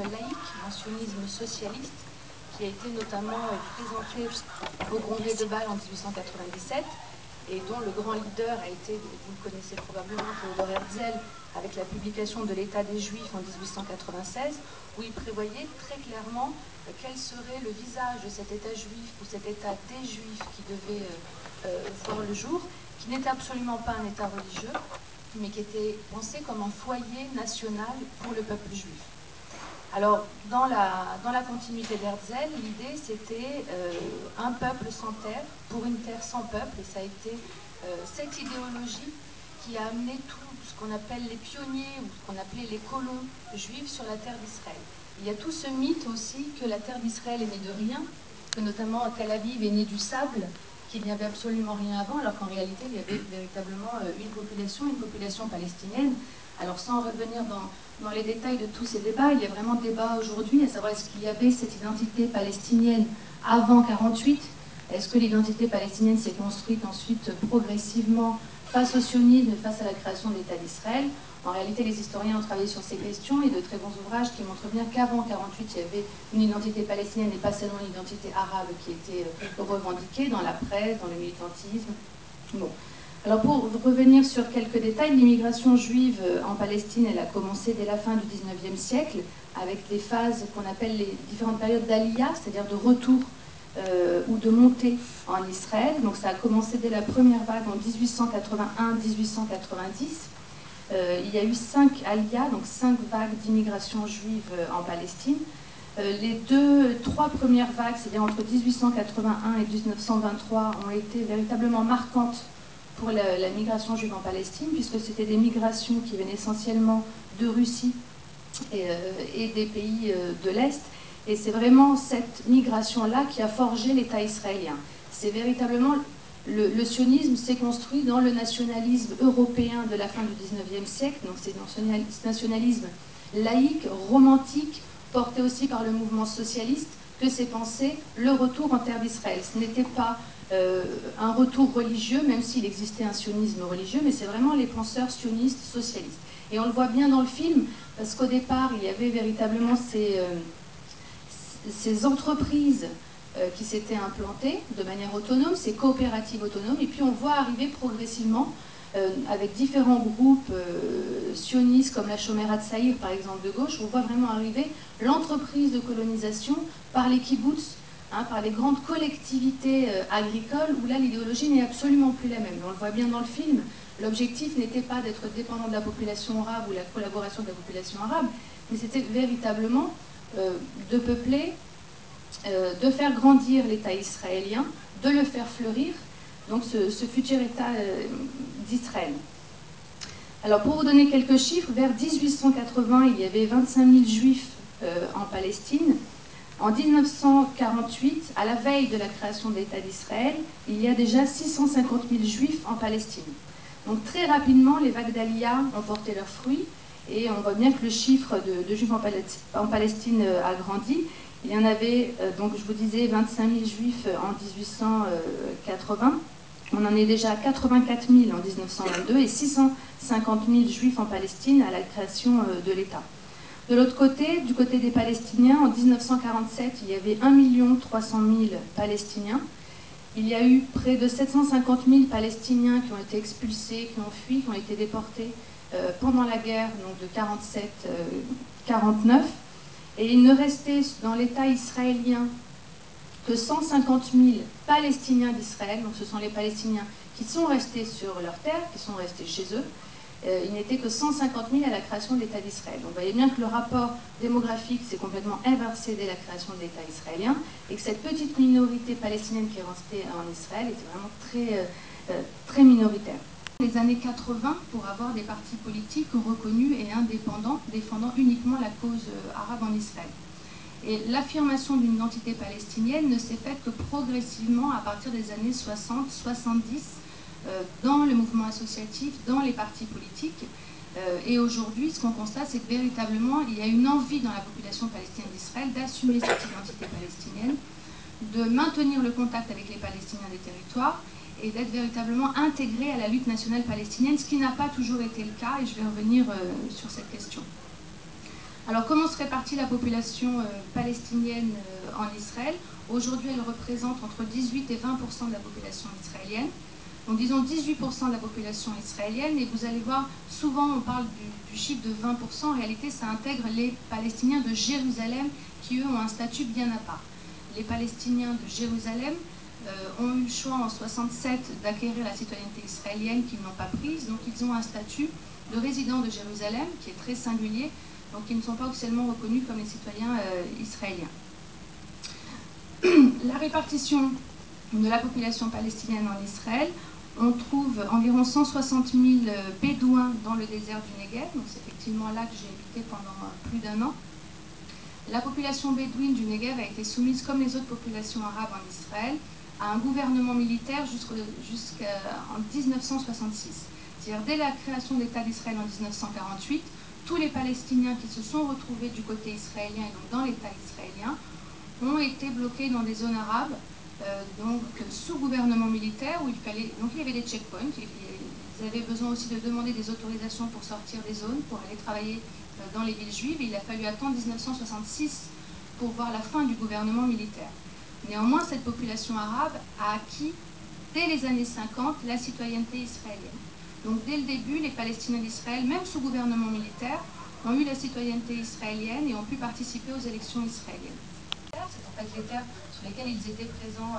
laïque, un sionisme socialiste, qui a été notamment présenté au congrès de Bâle en 1897 et dont le grand leader a été, vous le connaissez probablement, Théodore Herzl, avec la publication de l'État des Juifs en 1896, où il prévoyait très clairement quel serait le visage de cet État juif ou cet État des Juifs qui devait voir le jour, qui n'était absolument pas un État religieux, mais qui était pensé comme un foyer national pour le peuple juif. Alors, dans la continuité d'Herzl, l'idée c'était un peuple sans terre, pour une terre sans peuple, et ça a été cette idéologie qui a amené tout ce qu'on appelle les pionniers, ou ce qu'on appelait les colons juifs sur la terre d'Israël. Il y a tout ce mythe aussi que la terre d'Israël est née de rien, que notamment Tel Aviv est née du sable, qu'il n'y avait absolument rien avant, alors qu'en réalité il y avait véritablement une population palestinienne. Alors sans revenir dans les détails de tous ces débats, il y a vraiment débat aujourd'hui à savoir est-ce qu'il y avait cette identité palestinienne avant 1948, est-ce que l'identité palestinienne s'est construite ensuite progressivement face au sionisme, face à la création de l'État d'Israël. En réalité, les historiens ont travaillé sur ces questions et de très bons ouvrages qui montrent bien qu'avant 1948, il y avait une identité palestinienne et pas seulement une identité arabe qui était revendiquée dans la presse, dans le militantisme. Bon. Alors pour revenir sur quelques détails, l'immigration juive en Palestine, elle a commencé dès la fin du 19e siècle avec des phases qu'on appelle les différentes périodes d'Aliyah, c'est-à-dire de retour ou de montée en Israël. Donc ça a commencé dès la première vague en 1881-1890. Il y a eu 5 aliyahs, donc 5 vagues d'immigration juive en Palestine. Les 3 premières vagues, c'est-à-dire entre 1881 et 1923, ont été véritablement marquantes pour la migration juive en Palestine, puisque c'était des migrations qui venaient essentiellement de Russie et des pays de l'Est. Et c'est vraiment cette migration-là qui a forgé l'État israélien. C'est véritablement... Le sionisme s'est construit dans le nationalisme européen de la fin du 19e siècle, donc c'est ce nationalisme laïque, romantique, porté aussi par le mouvement socialiste, que s'est pensé le retour en terre d'Israël. Ce n'était pas un retour religieux, même s'il existait un sionisme religieux, mais c'est vraiment les penseurs sionistes socialistes. Et on le voit bien dans le film, parce qu'au départ, il y avait véritablement ces entreprises qui s'étaient implantées de manière autonome, ces coopératives autonomes, et puis on voit arriver progressivement, avec différents groupes sionistes comme la Shomer Hatzaïr par exemple de gauche, on voit vraiment arriver l'entreprise de colonisation par les kibbutz, par les grandes collectivités agricoles, où là l'idéologie n'est absolument plus la même. On le voit bien dans le film, l'objectif n'était pas d'être dépendant de la population arabe ou la collaboration de la population arabe, mais c'était véritablement de peupler, de faire grandir l'État israélien, de le faire fleurir, donc ce futur État d'Israël. Alors pour vous donner quelques chiffres, vers 1880, il y avait 25 000 juifs en Palestine. En 1948, à la veille de la création de l'État d'Israël, il y a déjà 650 000 juifs en Palestine. Donc très rapidement, les vagues d'Aliyah ont porté leurs fruits et on voit bien que le chiffre de juifs en Palestine a grandi. Il y en avait, donc je vous disais, 25 000 juifs en 1880. On en est déjà à 84 000 en 1922 et 650 000 juifs en Palestine à la création de l'État. De l'autre côté, du côté des Palestiniens, en 1947, il y avait 1 300 000 Palestiniens. Il y a eu près de 750 000 Palestiniens qui ont été expulsés, qui ont fui, qui ont été déportés pendant la guerre donc de 47-49. Et il ne restait dans l'État israélien que 150 000 Palestiniens d'Israël, donc ce sont les Palestiniens qui sont restés sur leur terre, qui sont restés chez eux. Il n'était que 150 000 à la création de l'État d'Israël. Donc vous voyez bien que le rapport démographique s'est complètement inversé dès la création de l'État israélien et que cette petite minorité palestinienne qui est restée en Israël était vraiment très minoritaire. Les années 80 pour avoir des partis politiques reconnus et indépendants défendant uniquement la cause arabe en Israël. Et l'affirmation d'une identité palestinienne ne s'est faite que progressivement à partir des années 60-70 dans le mouvement associatif, dans les partis politiques. Et aujourd'hui, ce qu'on constate, c'est que véritablement, il y a une envie dans la population palestinienne d'Israël d'assumer cette identité palestinienne, de maintenir le contact avec les Palestiniens des territoires et d'être véritablement intégrés à la lutte nationale palestinienne, ce qui n'a pas toujours été le cas, et je vais revenir sur cette question. Alors comment se répartit la population palestinienne en Israël? Aujourd'hui, elle représente entre 18 et 20% de la population israélienne. Donc disons 18% de la population israélienne, et vous allez voir, souvent on parle du chiffre de 20%, en réalité ça intègre les Palestiniens de Jérusalem qui eux ont un statut bien à part. Les Palestiniens de Jérusalem ont eu le choix en 67 d'acquérir la citoyenneté israélienne qu'ils n'ont pas prise, donc ils ont un statut de résident de Jérusalem qui est très singulier, donc ils ne sont pas officiellement reconnus comme les citoyens israéliens. La répartition de la population palestinienne en Israël, on trouve environ 160 000 bédouins dans le désert du Negev, donc c'est effectivement là que j'ai habité pendant plus d'1 an. La population bédouine du Negev a été soumise, comme les autres populations arabes en Israël, à un gouvernement militaire jusqu'en 1966. C'est-à-dire dès la création de l'État d'Israël en 1948, tous les Palestiniens qui se sont retrouvés du côté israélien et donc dans l'État israélien ont été bloqués dans des zones arabes, donc sous gouvernement militaire, où il y avait des checkpoints, ils avaient besoin aussi de demander des autorisations pour sortir des zones, pour aller travailler dans les villes juives, et il a fallu attendre 1966 pour voir la fin du gouvernement militaire. Néanmoins, cette population arabe a acquis, dès les années 50, la citoyenneté israélienne. Donc dès le début, les Palestiniens d'Israël, même sous gouvernement militaire, ont eu la citoyenneté israélienne et ont pu participer aux élections israéliennes. C'est en fait les terres sur lesquelles ils étaient présents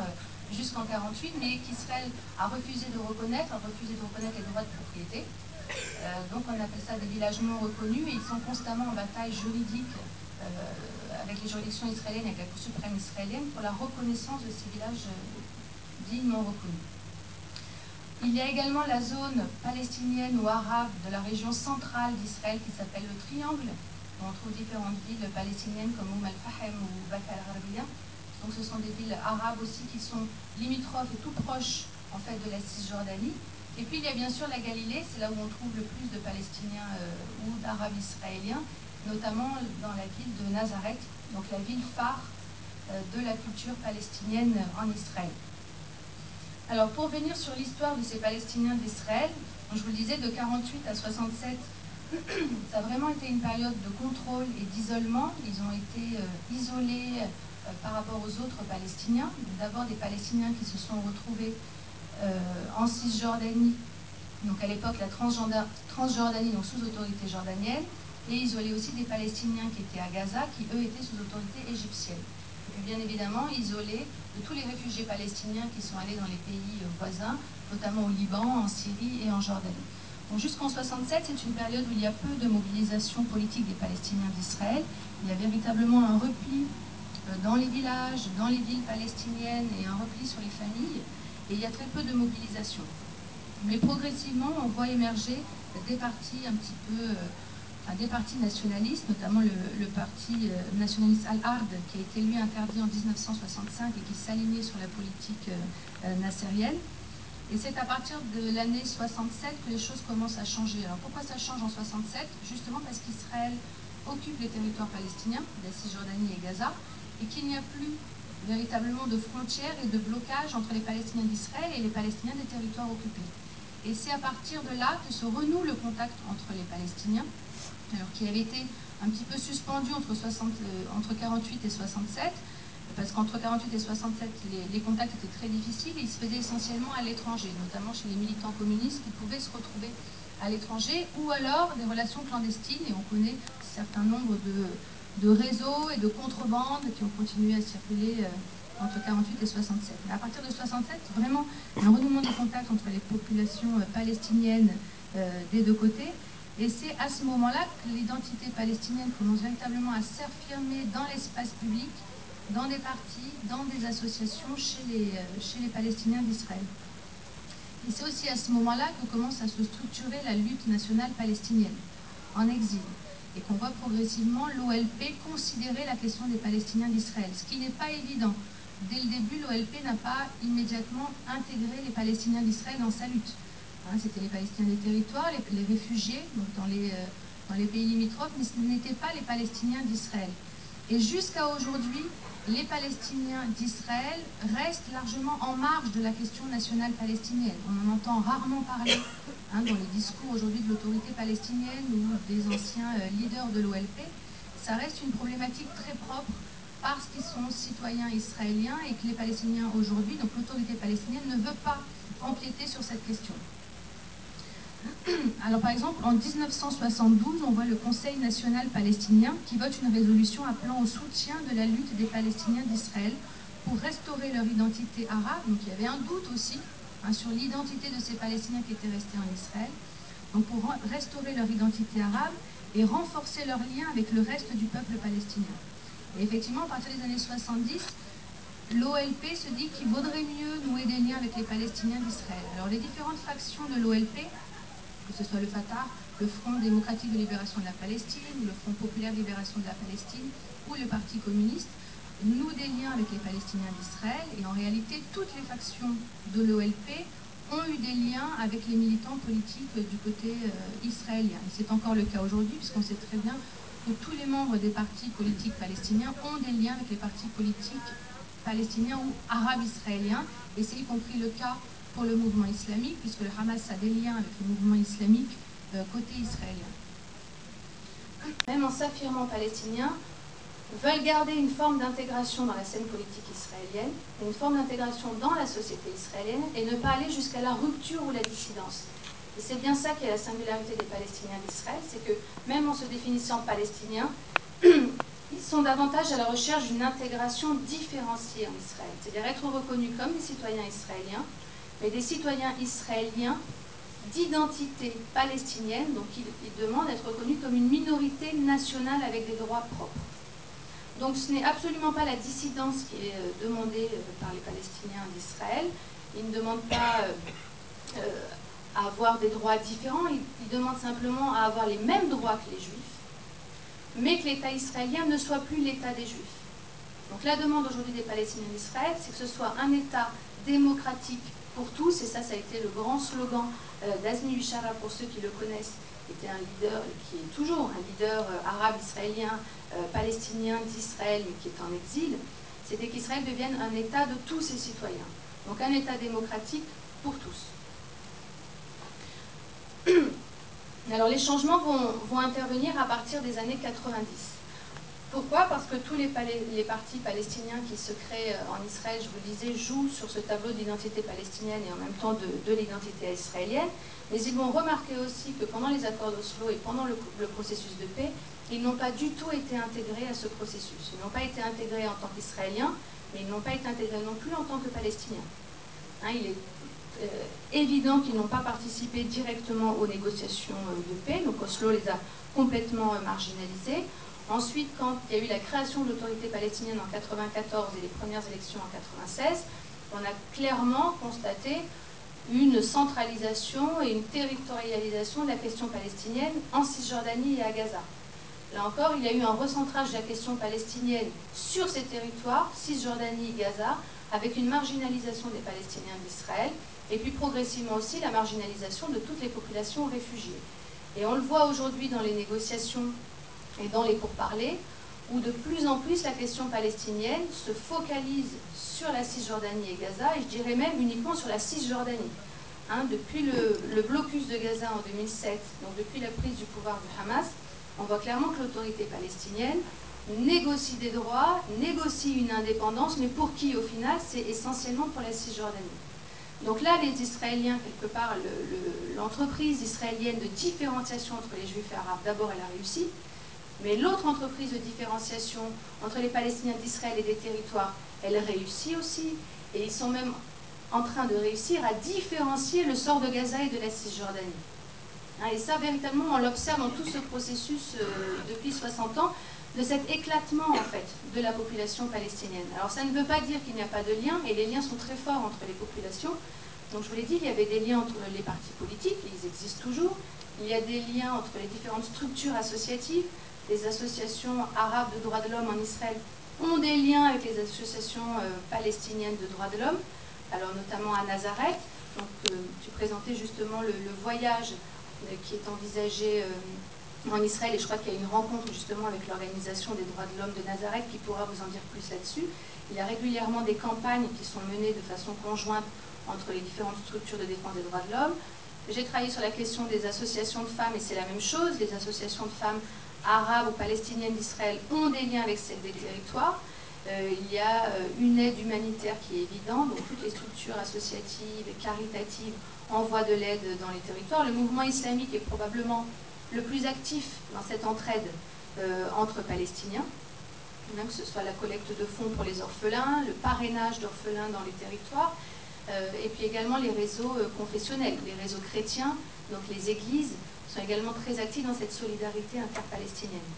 jusqu'en 1948, mais qu'Israël a refusé de reconnaître, les droits de propriété. Donc on appelle ça des villages non reconnus, et ils sont constamment en bataille juridique avec les juridictions israéliennes, avec la Cour suprême israélienne, pour la reconnaissance de ces villages dits non reconnus. Il y a également la zone palestinienne ou arabe de la région centrale d'Israël qui s'appelle le Triangle, où on trouve différentes villes palestiniennes comme Al-Fahem ou Baka al-Arabiya. Donc ce sont des villes arabes aussi qui sont limitrophes et tout proches en fait de la Cisjordanie. Et puis il y a bien sûr la Galilée, c'est là où on trouve le plus de Palestiniens ou d'Arabes israéliens, notamment dans la ville de Nazareth, donc la ville phare de la culture palestinienne en Israël. Alors pour venir sur l'histoire de ces Palestiniens d'Israël, je vous le disais, de 1948 à 1967, ça a vraiment été une période de contrôle et d'isolement. Ils ont été isolés par rapport aux autres Palestiniens. D'abord des Palestiniens qui se sont retrouvés en Cisjordanie, donc à l'époque la Transjordanie, donc sous autorité jordanienne, et isolés aussi des Palestiniens qui étaient à Gaza, qui eux étaient sous autorité égyptienne. Et puis bien évidemment isolés de tous les réfugiés palestiniens qui sont allés dans les pays voisins, notamment au Liban, en Syrie et en Jordanie. Jusqu'en 1967, c'est une période où il y a peu de mobilisation politique des Palestiniens d'Israël. Il y a véritablement un repli dans les villages, dans les villes palestiniennes, et un repli sur les familles, et il y a très peu de mobilisation. Mais progressivement, on voit émerger des partis un petit peu, des partis nationalistes, notamment le parti nationaliste Al-Ard, qui a été lui interdit en 1965 et qui s'alignait sur la politique nassérienne. Et c'est à partir de l'année 67 que les choses commencent à changer. Alors pourquoi ça change en 67? Justement parce qu'Israël occupe les territoires palestiniens, la Cisjordanie et Gaza, et qu'il n'y a plus véritablement de frontières et de blocage entre les Palestiniens d'Israël et les Palestiniens des territoires occupés. Et c'est à partir de là que se renoue le contact entre les Palestiniens, alors qui avait été un petit peu suspendu entre 48 et 67, parce qu'entre 48 et 67, les contacts étaient très difficiles et ils se faisaient essentiellement à l'étranger, notamment chez les militants communistes qui pouvaient se retrouver à l'étranger, ou alors des relations clandestines, et on connaît un certain nombre de réseaux et de contrebandes qui ont continué à circuler entre 48 et 67. Mais à partir de 67, vraiment un renouement des contacts entre les populations palestiniennes des deux côtés. Et c'est à ce moment-là que l'identité palestinienne commence véritablement à s'affirmer dans l'espace public, dans des partis, dans des associations chez les Palestiniens d'Israël. Et c'est aussi à ce moment-là que commence à se structurer la lutte nationale palestinienne, en exil, et qu'on voit progressivement l'OLP considérer la question des Palestiniens d'Israël, ce qui n'est pas évident. Dès le début, l'OLP n'a pas immédiatement intégré les Palestiniens d'Israël dans sa lutte. C'était les Palestiniens des territoires, les réfugiés donc dans les pays limitrophes, mais ce n'étaient pas les Palestiniens d'Israël. Et jusqu'à aujourd'hui, les Palestiniens d'Israël restent largement en marge de la question nationale palestinienne. On en entend rarement parler dans les discours aujourd'hui de l'autorité palestinienne ou des anciens leaders de l'OLP. ça reste une problématique très propre parce qu'ils sont citoyens israéliens et que les Palestiniens aujourd'hui, donc l'autorité palestinienne, ne veut pas empiéter sur cette question. Alors par exemple, en 1972, on voit le Conseil national palestinien qui vote une résolution appelant au soutien de la lutte des Palestiniens d'Israël pour restaurer leur identité arabe. Donc il y avait un doute aussi sur l'identité de ces Palestiniens qui étaient restés en Israël. Donc pour restaurer leur identité arabe et renforcer leur lien avec le reste du peuple palestinien. Et effectivement, à partir des années 70, l'OLP se dit qu'il vaudrait mieux nouer des liens avec les Palestiniens d'Israël. Alors les différentes factions de l'OLP, que ce soit le Fatah, le Front démocratique de libération de la Palestine, le Front populaire de libération de la Palestine ou le Parti communiste, nouent des liens avec les Palestiniens d'Israël. Et en réalité, toutes les factions de l'OLP ont eu des liens avec les militants politiques du côté israélien. Et c'est encore le cas aujourd'hui, puisqu'on sait très bien que tous les membres des partis politiques palestiniens ont des liens avec les partis politiques palestiniens ou arabes israéliens, et c'est y compris le cas pour le mouvement islamique, puisque le Hamas a des liens avec le mouvement islamique côté israélien. Même en s'affirmant palestiniens, veulent garder une forme d'intégration dans la scène politique israélienne, une forme d'intégration dans la société israélienne, et ne pas aller jusqu'à la rupture ou la dissidence. Et c'est bien ça qui est la singularité des Palestiniens d'Israël, c'est que même en se définissant palestiniens, ils sont davantage à la recherche d'une intégration différenciée en Israël, c'est-à-dire être reconnus comme des citoyens israéliens, mais des citoyens israéliens d'identité palestinienne, donc ils demandent d'être reconnus comme une minorité nationale avec des droits propres. Donc ce n'est absolument pas la dissidence qui est demandée par les Palestiniens d'Israël. Ils ne demandent pas à avoir des droits différents, ils demandent simplement à avoir les mêmes droits que les Juifs, mais que l'État israélien ne soit plus l'État des Juifs. Donc la demande aujourd'hui des Palestiniens d'Israël, c'est que ce soit un État démocratique pour tous, et ça a été le grand slogan d'Azmi Bishara, pour ceux qui le connaissent, qui était un leader, qui est toujours un leader arabe israélien, palestinien d'Israël, mais qui est en exil, c'était qu'Israël devienne un État de tous ses citoyens. Donc un État démocratique pour tous. Alors les changements vont intervenir à partir des années 90. Pourquoi? Parce que tous les partis palestiniens qui se créent en Israël, je vous le disais, jouent sur ce tableau d'identité palestinienne et en même temps de l'identité israélienne. Mais ils vont remarquer aussi que pendant les accords d'Oslo et pendant le processus de paix, ils n'ont pas du tout été intégrés à ce processus. Ils n'ont pas été intégrés en tant qu'Israéliens, mais ils n'ont pas été intégrés non plus en tant que Palestiniens. Hein, il est évident qu'ils n'ont pas participé directement aux négociations de paix, donc Oslo les a complètement marginalisés. Ensuite, quand il y a eu la création de l'autorité palestinienne en 1994 et les premières élections en 1996, on a clairement constaté une centralisation et une territorialisation de la question palestinienne en Cisjordanie et à Gaza. Là encore, il y a eu un recentrage de la question palestinienne sur ces territoires, Cisjordanie et Gaza, avec une marginalisation des Palestiniens d'Israël, et puis progressivement aussi la marginalisation de toutes les populations réfugiées. Et on le voit aujourd'hui dans les négociations et dans les pourparlers, où de plus en plus la question palestinienne se focalise sur la Cisjordanie et Gaza, et je dirais même uniquement sur la Cisjordanie. Hein, depuis le blocus de Gaza en 2007, donc depuis la prise du pouvoir du Hamas, on voit clairement que l'autorité palestinienne négocie des droits, négocie une indépendance, mais pour qui au final? C'est essentiellement pour la Cisjordanie. Donc là, les Israéliens, quelque part, l'entreprise israélienne de différenciation entre les Juifs et Arabes, d'abord elle a réussi, mais l'autre entreprise de différenciation entre les Palestiniens d'Israël et des territoires, elle réussit aussi, et ils sont même en train de réussir à différencier le sort de Gaza et de la Cisjordanie. Et ça, véritablement, on l'observe dans tout ce processus depuis 60 ans, de cet éclatement, en fait, de la population palestinienne. Alors, ça ne veut pas dire qu'il n'y a pas de lien, et les liens sont très forts entre les populations. Donc, je vous l'ai dit, il y avait des liens entre les partis politiques, ils existent toujours. Il y a des liens entre les différentes structures associatives. Les associations arabes de droits de l'homme en Israël ont des liens avec les associations palestiniennes de droits de l'homme, alors notamment à Nazareth. Donc, tu présentais justement le voyage qui est envisagé en Israël, et je crois qu'il y a une rencontre justement avec l'Organisation des droits de l'homme de Nazareth qui pourra vous en dire plus là-dessus. Il y a régulièrement des campagnes qui sont menées de façon conjointe entre les différentes structures de défense des droits de l'homme. J'ai travaillé sur la question des associations de femmes, et c'est la même chose. Les associations de femmes arabes ou palestiniennes d'Israël ont des liens avec celles des territoires. Il y a une aide humanitaire qui est évidente, donc toutes les structures associatives et caritatives envoient de l'aide dans les territoires. Le mouvement islamique est probablement le plus actif dans cette entraide entre Palestiniens, que ce soit la collecte de fonds pour les orphelins, le parrainage d'orphelins dans les territoires, et puis également les réseaux confessionnels, les réseaux chrétiens, donc les églises sont également très actifs dans cette solidarité interpalestinienne.